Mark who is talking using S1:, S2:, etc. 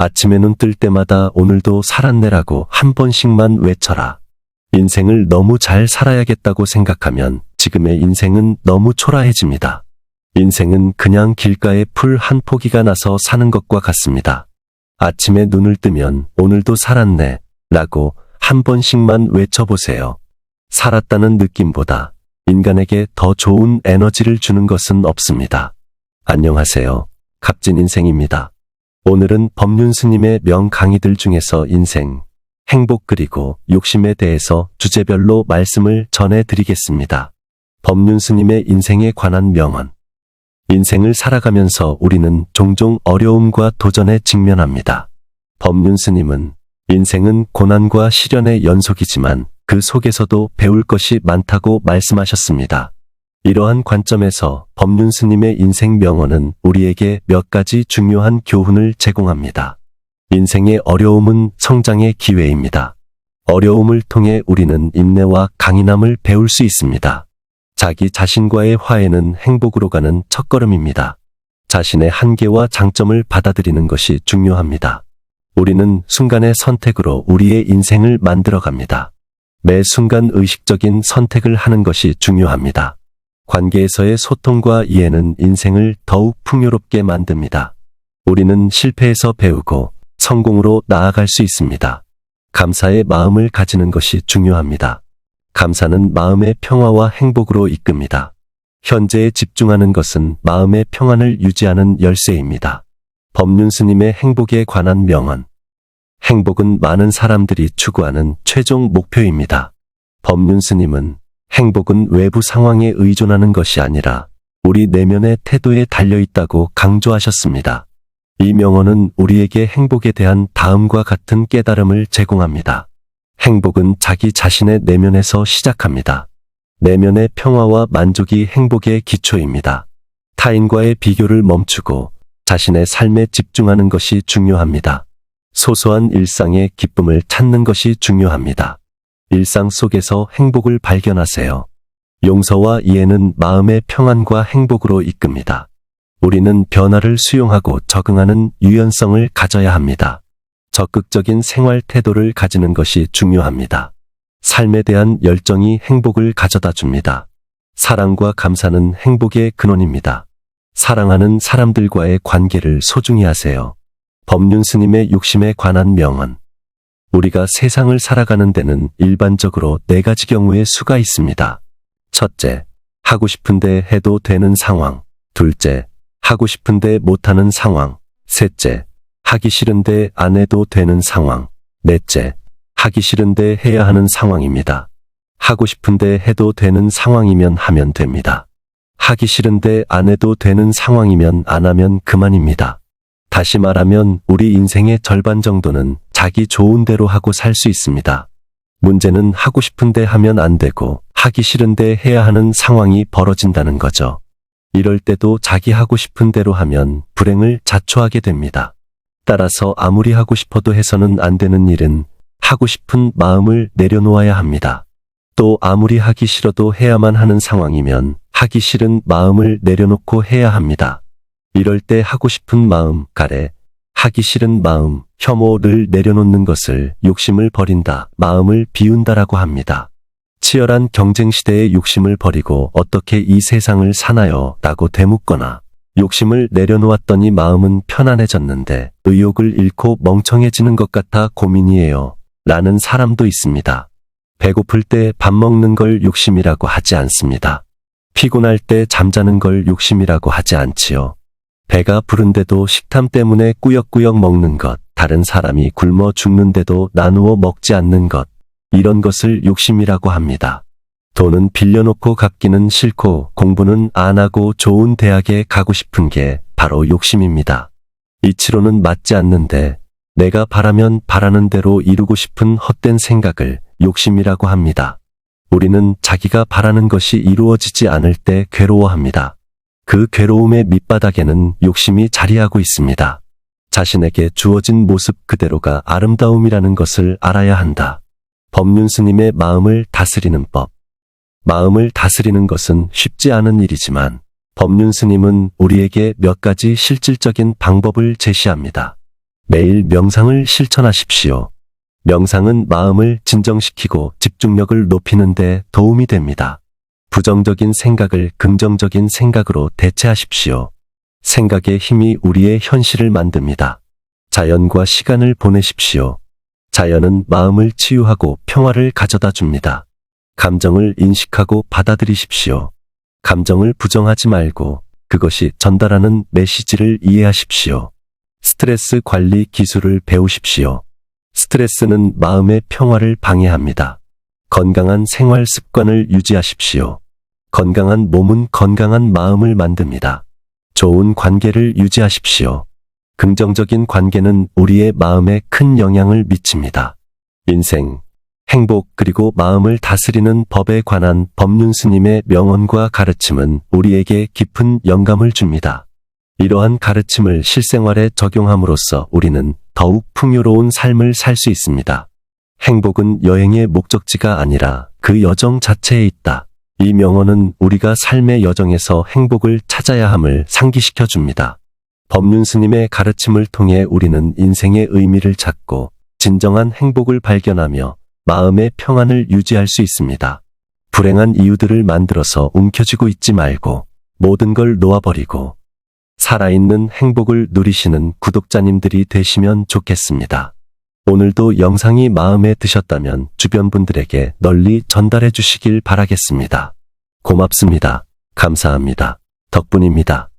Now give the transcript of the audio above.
S1: 아침에 눈 뜰 때마다 오늘도 살았네라고 한 번씩만 외쳐라. 인생을 너무 잘 살아야겠다고 생각하면 지금의 인생은 너무 초라해집니다. 인생은 그냥 길가에 풀 한 포기가 나서 사는 것과 같습니다. 아침에 눈을 뜨면 오늘도 살았네 라고 한 번씩만 외쳐보세요. 살았다는 느낌보다 인간에게 더 좋은 에너지를 주는 것은 없습니다. 안녕하세요. 값진 인생입니다. 오늘은 법륜스님의 명 강의들 중에서 인생, 행복 그리고 욕심에 대해서 주제별로 말씀을 전해드리겠습니다. 법륜스님의 인생에 관한 명언. 인생을 살아가면서 우리는 종종 어려움과 도전에 직면합니다. 법륜스님은 인생은 고난과 시련의 연속이지만 그 속에서도 배울 것이 많다고 말씀하셨습니다. 이러한 관점에서 법륜스님의 인생 명언은 우리에게 몇 가지 중요한 교훈을 제공합니다. 인생의 어려움은 성장의 기회입니다. 어려움을 통해 우리는 인내와 강인함을 배울 수 있습니다. 자기 자신과의 화해는 행복으로 가는 첫걸음입니다. 자신의 한계와 장점을 받아들이는 것이 중요합니다. 우리는 순간의 선택으로 우리의 인생을 만들어갑니다. 매 순간 의식적인 선택을 하는 것이 중요합니다. 관계에서의 소통과 이해는 인생을 더욱 풍요롭게 만듭니다. 우리는 실패에서 배우고 성공으로 나아갈 수 있습니다. 감사의 마음을 가지는 것이 중요합니다. 감사는 마음의 평화와 행복으로 이끕니다. 현재에 집중하는 것은 마음의 평안을 유지하는 열쇠입니다. 법륜스님의 행복에 관한 명언. 행복은 많은 사람들이 추구하는 최종 목표입니다. 법륜스님은 행복은 외부 상황에 의존하는 것이 아니라 우리 내면의 태도에 달려있다고 강조하셨습니다. 이 명언은 우리에게 행복에 대한 다음과 같은 깨달음을 제공합니다. 행복은 자기 자신의 내면에서 시작합니다. 내면의 평화와 만족이 행복의 기초입니다. 타인과의 비교를 멈추고 자신의 삶에 집중하는 것이 중요합니다. 소소한 일상의 기쁨을 찾는 것이 중요합니다. 일상 속에서 행복을 발견하세요. 용서와 이해는 마음의 평안과 행복으로 이끕니다. 우리는 변화를 수용하고 적응하는 유연성을 가져야 합니다. 적극적인 생활 태도를 가지는 것이 중요합니다. 삶에 대한 열정이 행복을 가져다 줍니다. 사랑과 감사는 행복의 근원입니다. 사랑하는 사람들과의 관계를 소중히 하세요. 법륜스님의 욕심에 관한 명언. 우리가 세상을 살아가는 데는 일반적으로 4가지 경우의 수가 있습니다. 첫째, 하고 싶은데 해도 되는 상황. 둘째, 하고 싶은데 못하는 상황. 셋째, 하기 싫은데 안 해도 되는 상황. 넷째, 하기 싫은데 해야 하는 상황입니다. 하고 싶은데 해도 되는 상황이면 하면 됩니다. 하기 싫은데 안 해도 되는 상황이면 안 하면 그만입니다. 다시 말하면 우리 인생의 절반 정도는 자기 좋은 대로 하고 살 수 있습니다. 문제는 하고 싶은데 하면 안 되고 하기 싫은데 해야 하는 상황이 벌어진다는 거죠. 이럴 때도 자기 하고 싶은 대로 하면 불행을 자초하게 됩니다. 따라서 아무리 하고 싶어도 해서는 안 되는 일은 하고 싶은 마음을 내려놓아야 합니다. 또 아무리 하기 싫어도 해야만 하는 상황이면 하기 싫은 마음을 내려놓고 해야 합니다. 이럴 때 하고 싶은 마음, 하기 싫은 마음, 혐오를 내려놓는 것을 욕심을 버린다, 마음을 비운다라고 합니다. 치열한 경쟁시대에 욕심을 버리고 어떻게 이 세상을 사나요? 라고 되묻거나 욕심을 내려놓았더니 마음은 편안해졌는데 의욕을 잃고 멍청해지는 것 같아 고민이에요. 라는 사람도 있습니다. 배고플 때 밥 먹는 걸 욕심이라고 하지 않습니다. 피곤할 때 잠자는 걸 욕심이라고 하지 않지요. 배가 부른데도 식탐 때문에 꾸역꾸역 먹는 것, 다른 사람이 굶어 죽는데도 나누어 먹지 않는 것, 이런 것을 욕심이라고 합니다. 돈은 빌려놓고 갚기는 싫고 공부는 안 하고 좋은 대학에 가고 싶은 게 바로 욕심입니다. 이치로는 맞지 않는데 내가 바라면 바라는 대로 이루고 싶은 헛된 생각을 욕심이라고 합니다. 우리는 자기가 바라는 것이 이루어지지 않을 때 괴로워합니다. 그 괴로움의 밑바닥에는 욕심이 자리하고 있습니다. 자신에게 주어진 모습 그대로가 아름다움이라는 것을 알아야 한다. 법륜스님의 마음을 다스리는 법. 마음을 다스리는 것은 쉽지 않은 일이지만 법륜스님은 우리에게 몇 가지 실질적인 방법을 제시합니다. 매일 명상을 실천하십시오. 명상은 마음을 진정시키고 집중력을 높이는 데 도움이 됩니다. 부정적인 생각을 긍정적인 생각으로 대체하십시오. 생각의 힘이 우리의 현실을 만듭니다. 자연과 시간을 보내십시오. 자연은 마음을 치유하고 평화를 가져다 줍니다. 감정을 인식하고 받아들이십시오. 감정을 부정하지 말고 그것이 전달하는 메시지를 이해하십시오. 스트레스 관리 기술을 배우십시오. 스트레스는 마음의 평화를 방해합니다. 건강한 생활 습관을 유지하십시오. 건강한 몸은 건강한 마음을 만듭니다. 좋은 관계를 유지하십시오. 긍정적인 관계는 우리의 마음에 큰 영향을 미칩니다. 인생, 행복 그리고 마음을 다스리는 법에 관한 법륜 스님의 명언과 가르침은 우리에게 깊은 영감을 줍니다. 이러한 가르침을 실생활에 적용함으로써 우리는 더욱 풍요로운 삶을 살 수 있습니다. 행복은 여행의 목적지가 아니라 그 여정 자체에 있다. 이 명언은 우리가 삶의 여정에서 행복을 찾아야 함을 상기시켜 줍니다. 법륜 스님의 가르침을 통해 우리는 인생의 의미를 찾고 진정한 행복을 발견하며 마음의 평안을 유지할 수 있습니다. 불행한 이유들을 만들어서 움켜쥐고 있지 말고 모든 걸 놓아버리고 살아있는 행복을 누리시는 구독자님들이 되시면 좋겠습니다. 오늘도 영상이 마음에 드셨다면 주변 분들에게 널리 전달해 주시길 바라겠습니다. 고맙습니다. 감사합니다. 덕분입니다.